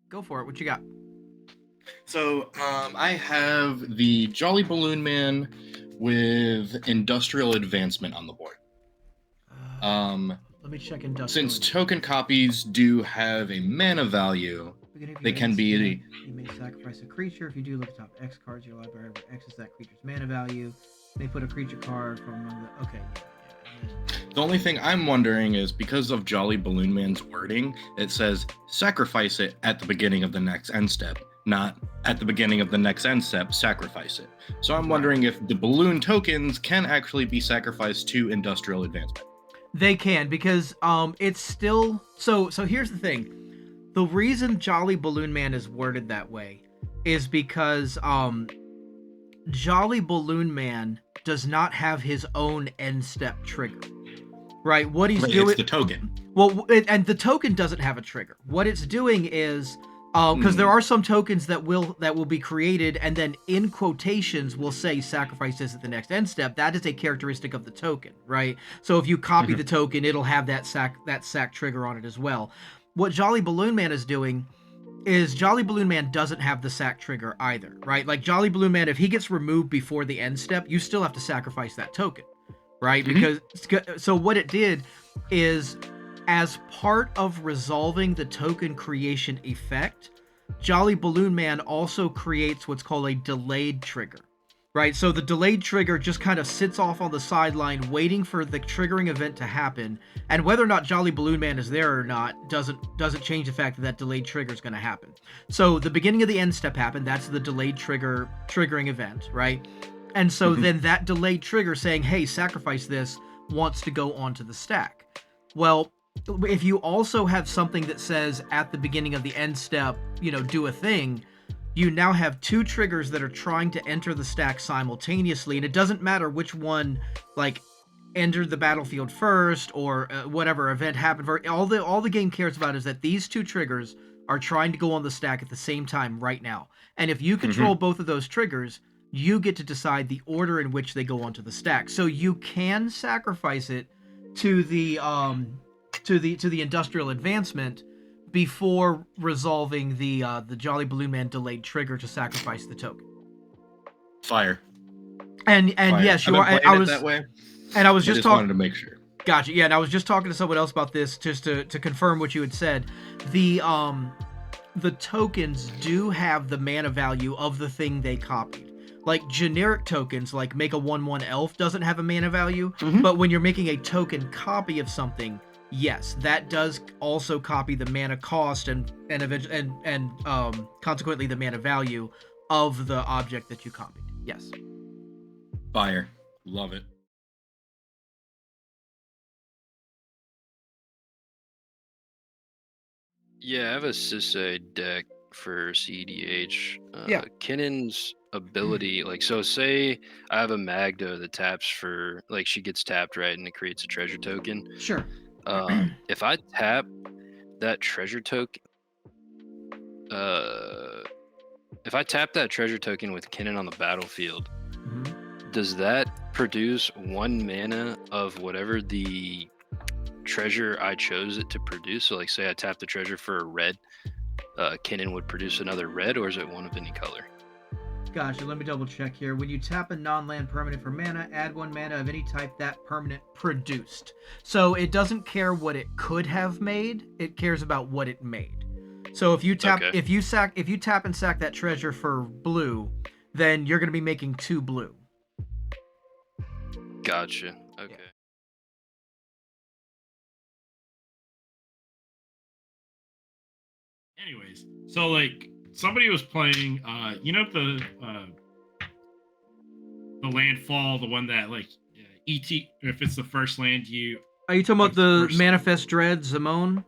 Go for it. What you got? So, I have the Jolly Balloon Man with Industrial Advancement on the board. Let me check industrial. Since token copies do have a mana value, they can be... You may sacrifice a creature. If you do, look at top X cards in your library, where X is that creature's mana value. You may put a creature card from among the... Okay, yeah. The only thing I'm wondering is, because of Jolly Balloon Man's wording, it says sacrifice it at the beginning of the next end step, not at the beginning of the next end step, sacrifice it. So I'm wondering if the balloon tokens can actually be sacrificed to Industrial Advancement. They can, because it's still... So here's the thing. The reason Jolly Balloon Man is worded that way is because Jolly Balloon Man does not have his own end step trigger. Right? What he's doing... It's the token. Well, and the token doesn't have a trigger. What it's doing is... because there are some tokens that will be created, and then in quotations will say sacrifice this at the next end step. That is a characteristic of the token, right? So if you copy the token, it'll have that sack trigger on it as well. What Jolly Balloon Man is doing is Jolly Balloon Man doesn't have the sack trigger either, right? Like Jolly Balloon Man, if he gets removed before the end step, you still have to sacrifice that token, right? Because so what it did is, as part of resolving the token creation effect, Jolly Balloon Man also creates what's called a delayed trigger, right? So the delayed trigger just kind of sits off on the sideline waiting for the triggering event to happen, and whether or not Jolly Balloon Man is there or not doesn't change the fact that that delayed trigger is going to happen. So the beginning of the end step happened, that's the delayed triggering event, right? And so then that delayed trigger saying, hey, sacrifice this, wants to go onto the stack. Well, if you also have something that says at the beginning of the end step, do a thing, you now have two triggers that are trying to enter the stack simultaneously, and it doesn't matter which one, entered the battlefield first or whatever event happened. All the game cares about is that these two triggers are trying to go on the stack at the same time right now. And if you control both of those triggers, you get to decide the order in which they go onto the stack. So you can sacrifice it to the Industrial Advancement before resolving the Jolly Balloon Man delayed trigger to sacrifice the token. Fire. And Fire. yes, you are. I was that way. And I was just wanted to make sure. Gotcha. Yeah, and I was just talking to someone else about this just to confirm what you had said. The tokens do have the mana value of the thing they copied. Like generic tokens, like make a 1/1 elf doesn't have a mana value, but when you're making a token copy of something, yes, that does also copy the mana cost and consequently the mana value of the object that you copied. Yes. Fire. Love it. Yeah, I have a Sisei deck for CDH. Yeah. Kinnan's ability, so say I have a Magda that taps for, she gets tapped, right, and it creates a treasure token. Sure. If I tap that treasure token, with Kinnan on the battlefield, does that produce 1 mana of whatever the treasure I chose it to produce? So say I tap the treasure for a red, Kinnan would produce another red, or is it one of any color? Gotcha, let me double check here. When you tap a non-land permanent for mana, add 1 mana of any type that permanent produced. So it doesn't care what it could have made, it cares about what it made. So if you tap if you tap and sack that treasure for blue, then you're going to be making 2 blue. Gotcha. Okay. Yeah. Anyways, so somebody was playing the landfall, the one that ET, if it's the first land you... Are you talking about the Manifest Dread Zimone?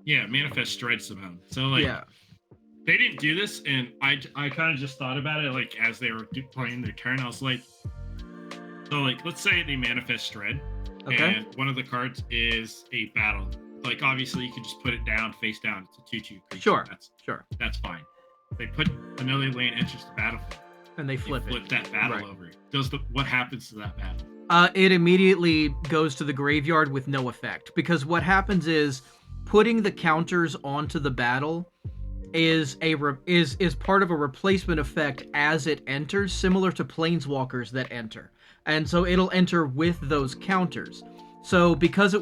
Yeah, Manifest Dread Zimone. So yeah. They didn't do this, and I kind of just thought about it as they were playing their turn. I was like, so let's say they Manifest Dread, and one of the cards is a battle. Obviously you could just put it down face down. It's a 2/2 creature. Sure. That's fine. They put another land enters the battlefield, and they flip that battle over. What happens to that battle? It immediately goes to the graveyard with no effect, because what happens is putting the counters onto the battle is part of a replacement effect as it enters, similar to planeswalkers that enter, and so it'll enter with those counters. So because it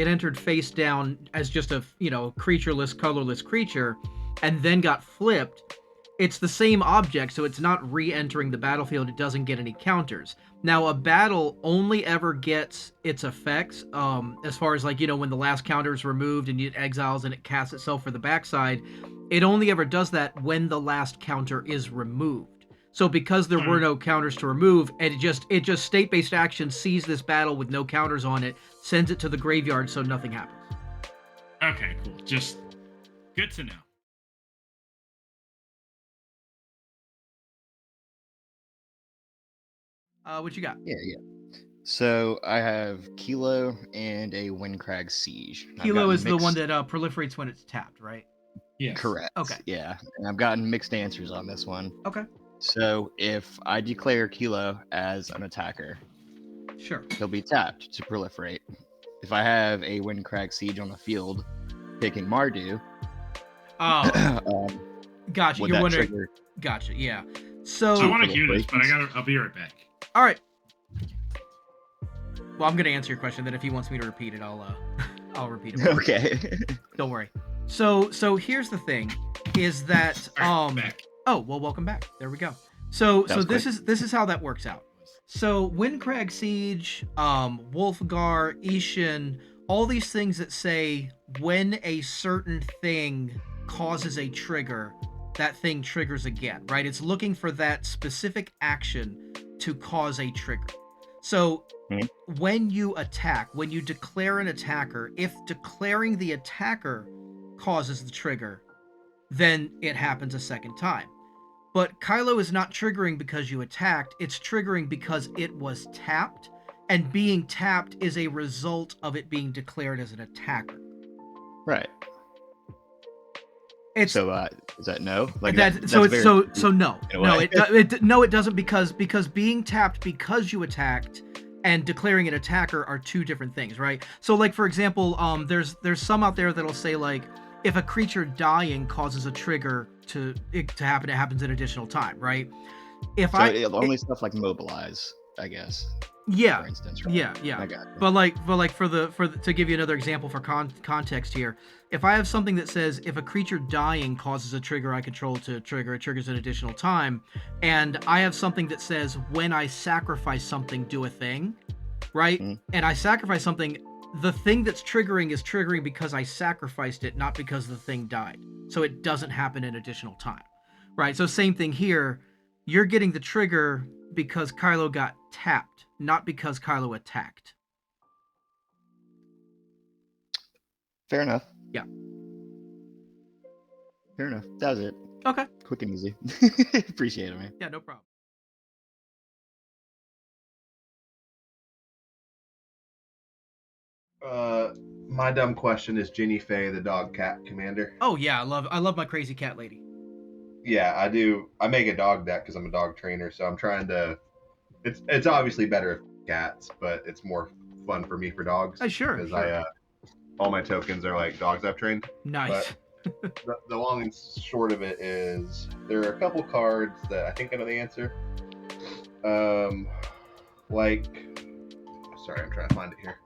entered face down as just a creatureless, colorless creature, and then got flipped, it's the same object, so it's not re-entering the battlefield. It doesn't get any counters. Now, a battle only ever gets its effects, as far as when the last counter is removed and it exiles and it casts itself for the backside. It only ever does that when the last counter is removed. So because there were no counters to remove, and it just state-based action sees this battle with no counters on it, sends it to the graveyard so nothing happens. Okay, cool. Just good to know. What you got? Yeah. So I have Kilo and a Windcrag Siege. Kilo is the one that proliferates when it's tapped, right? Yes. Correct. Okay. Yeah, and I've gotten mixed answers on this one. Okay. So if I declare Kilo as an attacker, Sure. he'll be tapped to proliferate. If I have a Windcrag Siege on the field, picking Mardu, Oh, gotcha. would You're that wondering. trigger? Gotcha. Yeah. So. I want to hear this, but I'll be right back. All right. Well, I'm gonna answer your question. Then, if he wants me to repeat it, I'll repeat it. Okay. Don't worry. So here's the thing, is that All right, back. Oh, well, welcome back. There we go. So That was this is how that works out. So Windcrag Siege, Wolfgar, Ishin, all these things that say when a certain thing causes a trigger, that thing triggers again, right? It's looking for that specific action to cause a trigger. So when you attack, when you declare an attacker, if declaring the attacker causes the trigger, then it happens a second time. But Kylo is not triggering because you attacked, it's triggering because it was tapped, and being tapped is a result of it being declared as an attacker. Right. It's So is that no? No, it doesn't, because being tapped because you attacked and declaring an attacker are two different things, right? So like, for example, there's some out there that'll say like, if a creature dying causes a trigger to happen, it happens an additional time, right? Only stuff like mobilize, I guess. Yeah. For instance, right? Yeah. I got you. But like to give you another example for context here, if I have something that says if a creature dying causes a trigger I control to trigger, it triggers an additional time, and I have something that says when I sacrifice something, do a thing, right? And I sacrifice something, the thing that's triggering is triggering because I sacrificed it, not because the thing died. So it doesn't happen in additional time, right? So same thing here. You're getting the trigger because Kylo got tapped, not because Kylo attacked. Fair enough. Yeah. Fair enough. That was it. Okay. Quick and easy. Appreciate it, man. Yeah, no problem. My dumb question is Jinnie Fay the dog cat commander. Oh yeah, I love my crazy cat lady. Yeah, I do. I make a dog deck because I'm a dog trainer, so I'm trying to. It's obviously better with cats, but it's more fun for me for dogs. Sure. Because all my tokens are like dogs I've trained. Nice. The long and short of it is there are a couple cards that I think I know the answer. Sorry, I'm trying to find it here.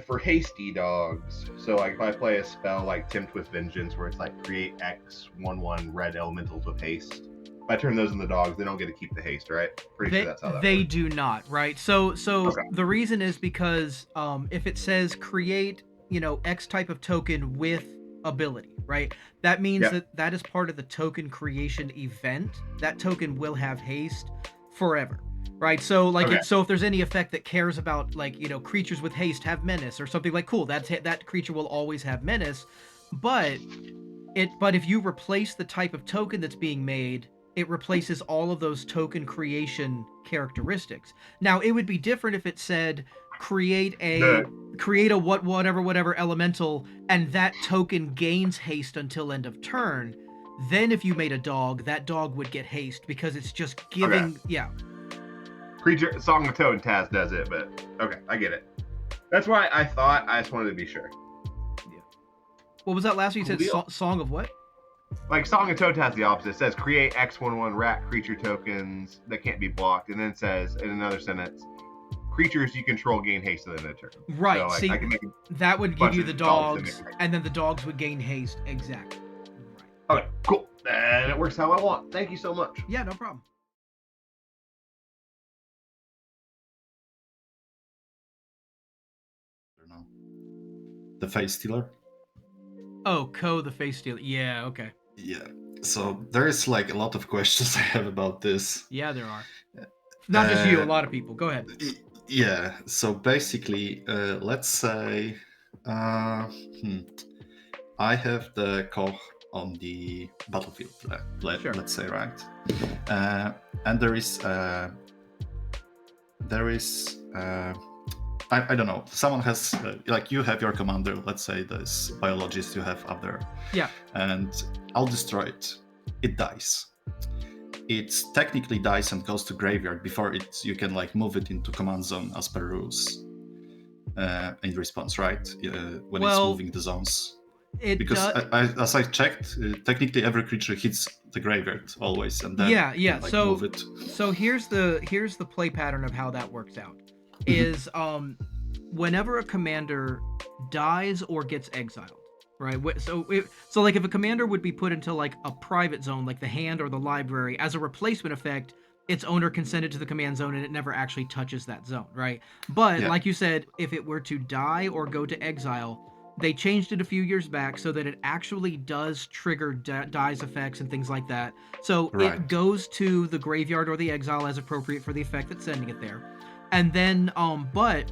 For hasty dogs, so like if I play a spell like Tempt with Vengeance, where it's like create X 1/1 red elementals with haste, if I turn those into dogs, they don't get to keep the haste, right? Pretty sure that's how that they works. do not, right? So Okay. The reason is because if it says create, X type of token with ability, right? That means that is part of the token creation event. That token will have haste forever. Right, so so if there's any effect that cares about creatures with haste have menace or something, like cool, that creature will always have menace, but if you replace the type of token that's being made, it replaces all of those token creation characteristics. Now it would be different if it said create a whatever elemental, and that token gains haste until end of turn. Then if you made a dog, that dog would get haste because it's just giving Creature Song of Toad and Taz does it, but okay, I get it. That's why I just wanted to be sure. What was that last one you said? Coolio. Song of what? Like Song of Toad has the opposite. It says create X11 rat creature tokens that can't be blocked, and then it says in another sentence, creatures you control gain haste within a turn. Right. So, like, See, I can make that would give bunch you of the dogs dogs, and then the dogs would gain haste. Exactly. Right. Okay, cool. And it works how I want. Thank you so much. Yeah, no problem. The Face Stealer. Oh, Ko the Face Stealer. Yeah, okay. Yeah. So there is like a lot of questions I have about this. Yeah, there are. Not just you, a lot of people. Go ahead. Yeah. So basically, let's say I have the Koch on the battlefield. Sure. Let's say, right? And there is I don't know. Someone has like you have your commander. Let's say this biologist you have up there. Yeah. And I'll destroy it. It dies. It's technically dies and goes to graveyard before you can like move it into command zone as per rules. In response, right? When it's moving the zones. Because as I checked, technically every creature hits the graveyard always, and then like, move it. So here's the play pattern of how that works out. Is whenever a commander dies or gets exiled, right? So like if a commander would be put into like a private zone, like the hand or the library, as a replacement effect, its owner can send it to the command zone and it never actually touches that zone, right? But like you said, if it were to die or go to exile, they changed it a few years back so that it actually does trigger dies effects and things like that. So it goes to the graveyard or the exile as appropriate for the effect that's sending it there. And then, but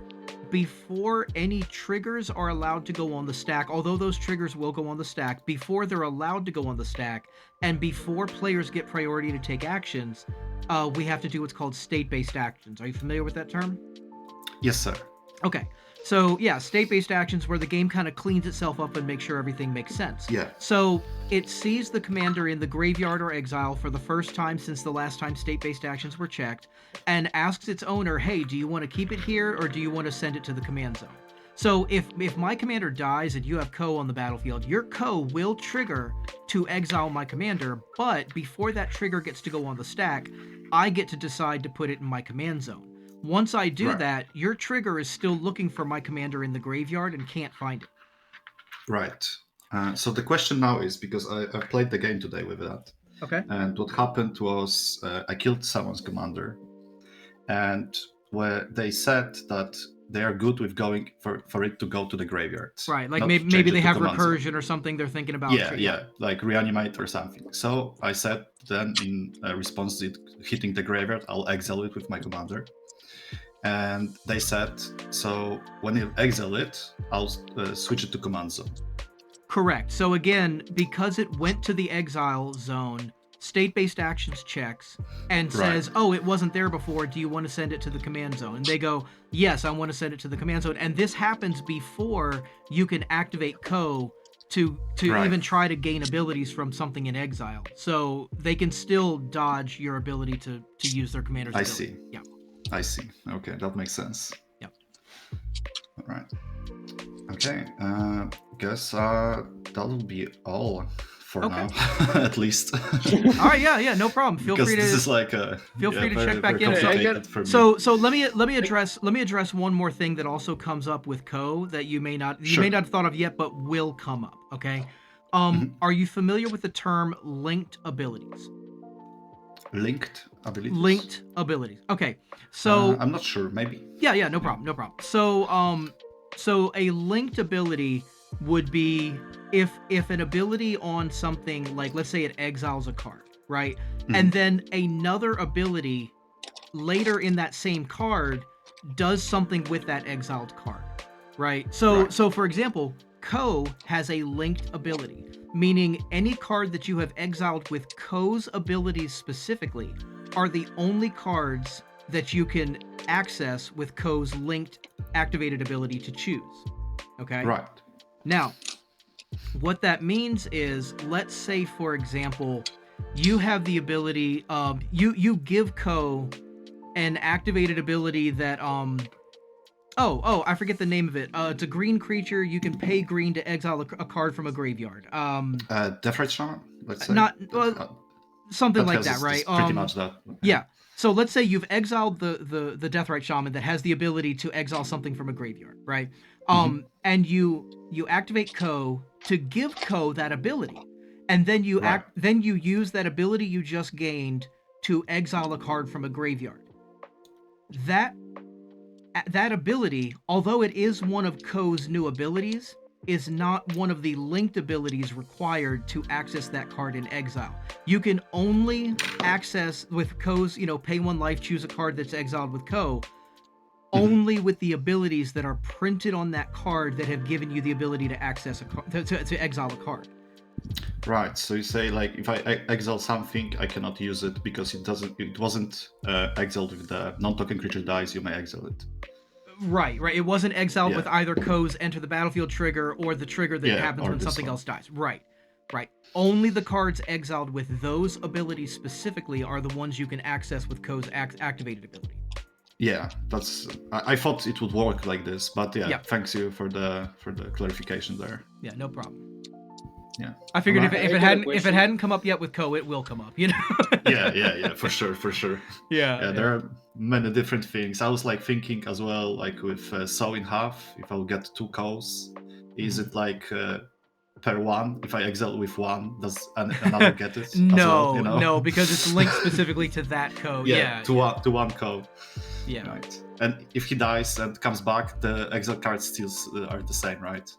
before any triggers are allowed to go on the stack, although those triggers will go on the stack, before they're allowed to go on the stack, and before players get priority to take actions, we have to do what's called state-based actions. Are you familiar with that term? Yes, sir. Okay. So yeah, state-based actions where the game kind of cleans itself up and makes sure everything makes sense. Yeah. So it sees the commander in the graveyard or exile for the first time since the last time state-based actions were checked, and asks its owner, hey, do you want to keep it here or do you want to send it to the command zone? So if my commander dies and you have Ko on the battlefield, your Ko will trigger to exile my commander, but before that trigger gets to go on the stack, I get to decide to put it in my command zone. Once I do that, your trigger is still looking for my commander in the graveyard and can't find it. Right. So the question now is, because I played the game today with that. Okay. And what happened was I killed someone's commander. And where they said that they are good with going for it to go to the graveyard. Right, like maybe they have recursion or something they're thinking about. Yeah, like reanimate or something. So I said then in response to it hitting the graveyard, I'll exile it with my commander. And they said, so when you exile it, I'll switch it to command zone. Correct. So again, because it went to the exile zone, state-based actions checks and says, oh, it wasn't there before. Do you want to send it to the command zone? And they go, yes, I want to send it to the command zone. And this happens before you can activate Ko to even try to gain abilities from something in exile. So they can still dodge your ability to use their commander's ability. I see. Yeah. I see. Okay, that makes sense. Yep. All right. Okay. Guess that'll be all for now, at least. All right. Yeah. No problem. Feel free to. This is like feel free to check back in. So let me address one more thing that also comes up with Ko that you may not have thought of yet, but will come up. Okay. Are you familiar with the term linked abilities? Linked abilities. Linked abilities. Okay, so I'm not sure. Maybe. Yeah. No problem. So a linked ability would be if an ability on something like, let's say it exiles a card, right? And then another ability later in that same card does something with that exiled card, right? So for example, Ko has a linked ability, meaning any card that you have exiled with Ko's abilities specifically are the only cards that you can access with Ko's linked activated ability to choose. Okay? Right. Now, what that means is, let's say, for example, you have the ability, you give Ko an activated ability that I forget the name of it. It's a green creature. You can pay green to exile a card from a graveyard. Deathrite Shaman, let's say. Not something like that, right? Pretty much that. Yeah. So let's say you've exiled the Deathrite Shaman that has the ability to exile something from a graveyard, right? And you activate Ko to give Ko that ability, and then you use that ability you just gained to exile a card from a graveyard. That ability, although it is one of Ko's new abilities, is not one of the linked abilities required to access that card in exile. You can only access with Ko's, pay 1 life, choose a card that's exiled with Ko, only with the abilities that are printed on that card that have given you the ability to access to exile a card. Right. So you say, like, if I exile something, I cannot use it because it wasn't exiled with the non-token creature dies. You may exile it. Right. It wasn't exiled with either Ko's enter the battlefield trigger or the trigger that happens when something else dies. Right. Only the cards exiled with those abilities specifically are the ones you can access with Ko's activated ability. Yeah, that's. I thought it would work like this, but thanks you for the clarification there. Yeah, no problem. Yeah, I figured if it hadn't come up yet with Ko, it will come up. Yeah, for sure. Yeah, there are many different things. I was like thinking as well, like with Sow in half. If I'll get 2 Kos, is it like per 1? If I exile with 1, does another get it? No, because it's linked specifically to that Ko. To 1 Ko. Yeah. Right. And if he dies and comes back, the exile cards still are the same, right?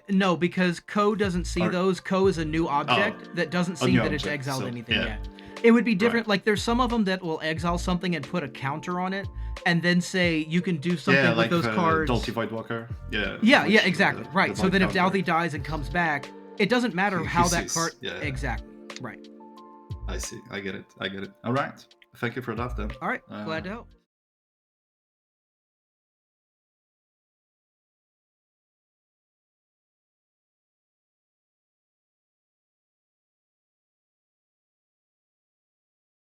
No, because Ko doesn't see those. Ko is a new object that doesn't see that it's exiled anything yet. It would be different. Like there's some of them that will exile something and put a counter on it, and then say you can do something with those cards. Dolty Voidwalker. Yeah, exactly. Right. So that if Dolty dies and comes back, it doesn't matter how that card. Exactly. Right. I see. I get it. All right. Thank you for that then. All right. Glad to help.